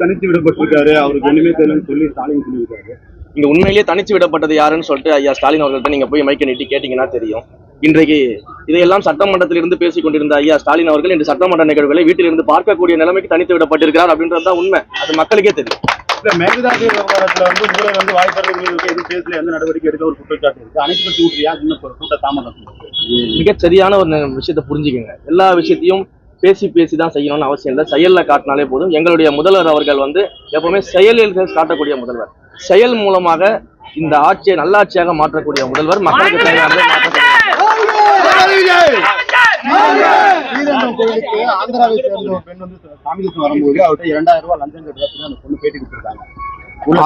தனித்து விடப்பட்டிருக்காரு. அவருக்கு ஒண்ணுமே தெரியலன்னு சொல்லி ஸ்டாலின் சொல்லியிருக்காரு. இங்க உண்மையிலேயே தனிச்சு விடப்பட்டது யாருன்னு சொல்லிட்டு ஐயா ஸ்டாலின் அவர்கள்ட்ட நீங்க போய் மைக்க நீட்டி கேட்டீங்கன்னா தெரியும். இன்றைக்கு இதையெல்லாம் சட்டமன்றத்திலிருந்து பேசிக் கொண்டிருந்த ஐயா ஸ்டாலின் அவர்கள் இந்த சட்டமன்ற நிகழ்வுகளை வீட்டிலிருந்து பார்க்கக்கூடிய நிலைமைக்கு தனித்து விடப்பட்டிருக்கிறார் அப்படின்றதுதான் உண்மை. அது மக்களுக்கே தெரியும். மேகதாது விவகாரத்துல ஊழல் வாய்ப்பு எதுவும் பேசல, எந்த நடவடிக்கை எடுக்க ஒரு குற்றச்சாட்டு இருக்கு. அனைத்து கட்சி ஊற்றியா இன்னும் கூட்ட தாமதம். மிக சரியான ஒரு விஷயத்தை புரிஞ்சுக்கங்க. எல்லா விஷயத்தையும் பேசி தான் செய்யணும்னு அவசியம் இல்லை. செயல்ல காட்டினாலே போதும். எங்களுடைய முதல்வர் அவர்கள் எப்பவுமே செயலில் காட்டக்கூடிய முதல்வர். செயல் மூலமாக இந்த ஆட்சியை நல்லாட்சியாக மாற்றக்கூடிய முதல்வர். மக்களுக்கு தேவையானதை கோயிலுக்கு ஆந்திராவை சேர்ந்த ஒரு பெண் காமிக்கு வரும்போது அவர்கிட்ட 2000 ரூபாய் லஞ்சம் கட்டுறதுக்கு அந்த பொண்ணு பேட்டி கொடுத்துருக்காங்க.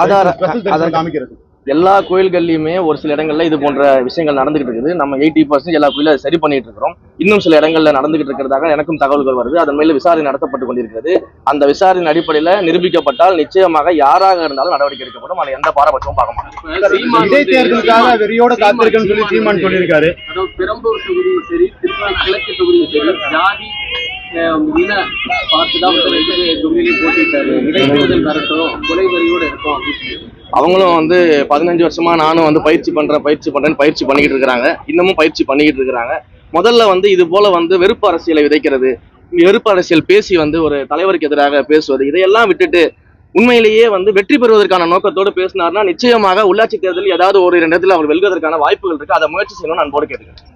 ஆதார காமிக்கிறது எல்லா கோயில்கள்லயுமே ஒரு சில இடங்கள்ல இது போன்ற விஷயங்கள் நடந்துகிட்டு இருக்குது. நம்ம 80% எல்லா கோயிலும் சரி பண்ணிட்டு இருக்கிறோம். இன்னும் சில இடங்கள்ல நடந்துகிட்டு இருக்கிறதாக எனக்கும் தகவல்கள் வருது. அதன் மேல விசாரணை நடத்தப்பட்டு கொண்டிருக்கிறது. அந்த விசாரணை அடிப்படையில நிரூபிக்கப்பட்டால் நிச்சயமாக யாராக இருந்தாலும் நடவடிக்கை எடுக்கப்படும். அதை எந்த பாரபட்சமும் பார்க்க மாட்டோம். இடைத்தேர்தலுக்காக வெறியோட காத்திருக்குன்னு சொல்லி சீமான் சொல்லியிருக்காரு. பெரம்பூர் தொகுதியும் சரி, திருப்பூர் கிழக்கு தொகுதியும் சரி, ஜாதி பார்த்துதான் தொகுதியிலையும் போட்டிட்டாரு. இடைத்தேர்தல் வரட்டும், கொலை வரியோட இருக்கும் அப்படின்னு அவங்களும் 15 வருஷமா நானும் பயிற்சி பண்றேன்னு பயிற்சி பண்ணிக்கிட்டு இருக்கிறாங்க. இன்னமும் பயிற்சி பண்ணிக்கிட்டு இருக்கிறாங்க. முதல்ல இது போல வெறுப்பு அரசியலை விதைக்கிறது, வெறுப்பு அரசியல் பேசி ஒரு தலைவருக்கு எதிராக பேசுவது, இதையெல்லாம் விட்டுட்டு உண்மையிலேயே வெற்றி பெறுவதற்கான நோக்கத்தோடு பேசினார்னா நிச்சயமாக உள்ளாட்சி தேர்தலில் ஏதாவது ஒரு 2 இடத்துல அவர் வெல்வதற்கான வாய்ப்புகள் இருக்கு. அதை முயற்சி செய்யணும்னு நான் போட கேட்டுக்கிறேன்.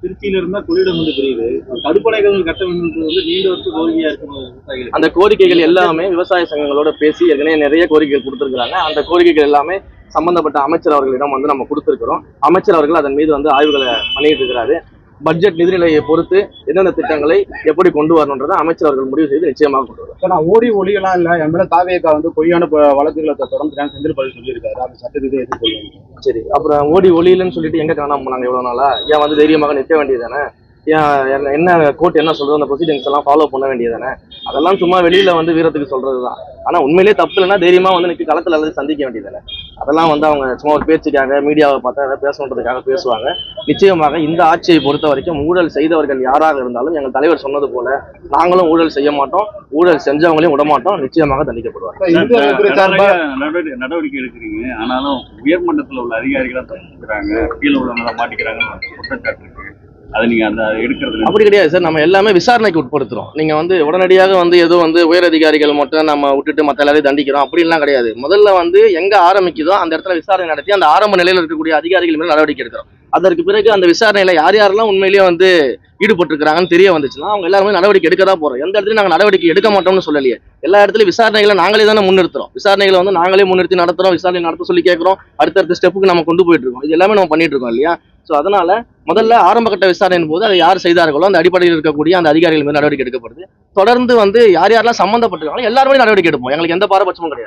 திருச்சியில இருந்தா கொள்ளிடம் புரியுது. தடுப்பணைகள் கட்ட வேண்டும் நீண்ட வருஷ கோரிக்கையா இருக்கு. அந்த கோரிக்கைகள் எல்லாமே விவசாய சங்கங்களோட பேசி ஏற்கனவே நிறைய கோரிக்கைகள் கொடுத்திருக்கிறாங்க. அந்த கோரிக்கைகள் எல்லாமே சம்பந்தப்பட்ட அமைச்சர் அவர்களிடம் நம்ம கொடுத்திருக்கிறோம். அமைச்சர் அவர்கள் அதன் மீது ஆய்வுகளை பண்ணிட்டு இருக்கிறாரு. பட்ஜெட் நிதிநிலையை பொறுத்து எந்தெந்த திட்டங்களை எப்படி கொண்டு வரணுன்றதை அமைச்சர் அவர்கள் முடிவு செய்து நிச்சயமாக கொண்டு வருவார். நான் ஓடி ஒளியெல்லாம் இல்ல, என் மேல தாவேக்கா பொய்யான வழக்குகளை தொடர்ந்து செந்தில் பதில் சொல்லியிருக்காரு. அந்த சட்டத்தை எதிர்கொள்ளுங்க. சரி, அப்புறம் ஓடி ஒளியிலன்னு சொல்லிட்டு எங்க காணாம போனாங்க இவ்வளவு நாளா? ஏன் தைரியமாக நிற்க வேண்டியதானே? ஏன் என்ன கோர்ட் என்ன சொல்றது, அந்த ப்ரொசீடிங்ஸ் எல்லாம் ஃபாலோ பண்ண வேண்டியதானே? அதெல்லாம் சும்மா வெளியில வீரத்துக்கு சொல்றதுதான். ஆனா உண்மையிலேயே தப்பு இல்லைன்னா தைரியமா நிற்க களத்துல அல்லது சந்திக்க வேண்டியதானே? அதெல்லாம் அவங்க சும்மா ஒரு பேச்சுக்காக மீடியாவை பார்த்தா அதை பேசணுன்றதுக்காக பேசுவாங்க. நிச்சயமாக இந்த ஆட்சியை பொறுத்த வரைக்கும் ஊழல் செய்தவர்கள் யாராக இருந்தாலும் எங்கள் தலைவர் சொன்னது போல நாங்களும் ஊழல் செய்ய மாட்டோம். ஊழல் செஞ்சவங்களையும் விடமாட்டோம். நிச்சயமாக தண்டிக்கப்படுவார். நடவடிக்கை எடுக்கிறீங்க, ஆனாலும் உயர்மட்டத்தில் உள்ள அதிகாரிகள் தப்பிக்கிறாங்க, கீழே உள்ளவங்க மாட்டிக்கிறாங்க குற்றச்சாட்டு இருக்கு. அதை நீங்க எடுக்கிறது அப்படி கிடையாது சார். நம்ம எல்லாமே விசாரணைக்கு உட்படுத்துறோம். நீங்க உடனடியாக ஏதோ உயர் அதிகாரிகள் மட்டும் நம்ம விட்டுட்டு மற்ற எல்லாரையும் தண்டிக்கிறோம் அப்படின்லாம் கிடையாது. முதல்ல எங்க ஆரம்பிக்குதோ அந்த இடத்துல விசாரணை நடத்தி அந்த ஆரம்ப நிலையில் இருக்கக்கூடிய அதிகாரிகள் மேல நடவடிக்கை எடுக்கிறோம். அதற்கு பிறகு அந்த விசாரணையில யார் யாரெல்லாம் உண்மையிலேயே ஈடுபட்டிருக்கிறாங்கன்னு தெரிய வந்துச்சுன்னா அவங்க எல்லாருமே நடவடிக்கை எடுக்க தான் போறோம். எந்த இடத்துலையும் நாங்கள் நடவடிக்கை எடுக்க மாட்டோம்னு சொல்லலையே. எல்லா இடத்துலையும் விசாரணைகளை நாங்களே தானே முன்னிறுத்துறோம். விசாரணைகளை நாங்களே முன்னிறுத்தி நடத்துறோம். விசாரணை நடத்த சொல்லி கேட்கிறோம். அடுத்தடுத்த ஸ்டெப்புக்கு நம்ம கொண்டு போயிட்டு இருக்கோம். இது எல்லாமே நம்ம பண்ணிட்டு இருக்கோம் இல்லையா? ஸோ அதனால முதல்ல ஆரம்ப கட்ட விசாரணையின் போது அதை யார் செய்தார்களோ அந்த அடிப்படையில் இருக்கக்கூடிய அந்த அதிகாரிகள் மீது நடவடிக்கை எடுக்கப்படுது. தொடர்ந்து யார் யாரெல்லாம் சம்பந்தப்பட்டிருக்காங்களோ எல்லாருமே நடவடிக்கை எடுப்போம். எங்களுக்கு எந்த பாரபட்சமும் கிடையாது.